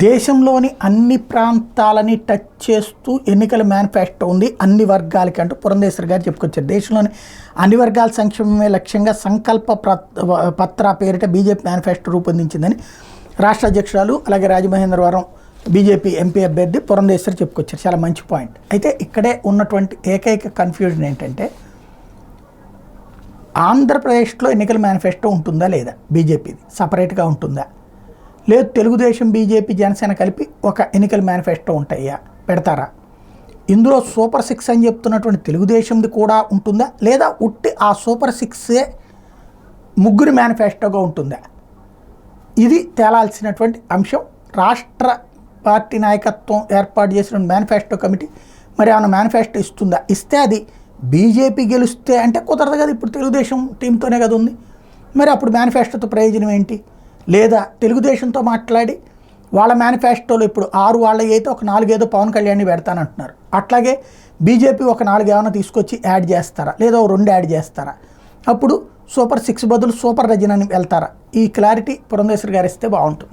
దేశంలోని అన్ని ప్రాంతాలని టచ్ చేస్తూ ఎన్నికల మేనిఫెస్టో ఉంది అన్ని వర్గాలకి అంటూ పురంధేశ్వరి గారు చెప్పుకొచ్చారు. దేశంలోని అన్ని వర్గాల సంక్షేమమే లక్ష్యంగా సంకల్ప పత్ర పేరిట బీజేపీ మేనిఫెస్టో రూపొందించిందని రాష్ట్ర అధ్యక్షురాలు అలాగే రాజమహేంద్రవరం బీజేపీ ఎంపీ అభ్యర్థి పురంధేశ్వరి చెప్పుకొచ్చారు. చాలా మంచి పాయింట్. అయితే ఇక్కడే ఉన్నటువంటి ఏకైక కన్ఫ్యూజన్ ఏంటంటే ఆంధ్రప్రదేశ్లో ఎన్నికల మేనిఫెస్టో ఉంటుందా లేదా, బీజేపీది సపరేట్గా ఉంటుందా, లేదు తెలుగుదేశం బీజేపీ జనసేన కలిపి ఒక ఎన్నికల మేనిఫెస్టో ఉంటాయా, పెడతారా, ఇందులో సూపర్ సిక్స్ అని చెప్తున్నటువంటి తెలుగుదేశంది కూడా ఉంటుందా, లేదా ఉట్టి ఆ సూపర్ సిక్సే ముగ్గురు మేనిఫెస్టోగా ఉంటుందా, ఇది తేలాల్సినటువంటి అంశం. రాష్ట్ర పార్టీ నాయకత్వం ఏర్పాటు చేసిన మేనిఫెస్టో కమిటీ మరి ఆమె మేనిఫెస్టో ఇస్తుందా, ఇస్తే అది బీజేపీ గెలుస్తే అంటే కుదరదు కదా, ఇప్పుడు తెలుగుదేశం టీంతోనే కదా ఉంది, మరి అప్పుడు మేనిఫెస్టోతో ప్రయోజనం ఏంటి, లేదా తెలుగుదేశంతో మాట్లాడి వాళ్ళ మేనిఫెస్టోలో ఇప్పుడు 6 వాళ్ళ అయితే ఒక 4 ఏదో పవన్ కళ్యాణ్ని పెడతానంటున్నారు, అట్లాగే బీజేపీ ఒక 4 ఏమైనా తీసుకొచ్చి యాడ్ చేస్తారా, లేదా 2 యాడ్ చేస్తారా, అప్పుడు సూపర్ 6 బదులు సూపర్ రజనని వెళ్తారా, ఈ క్లారిటీ పురంధేశ్వరి గారు ఇస్తే బాగుంటుంది.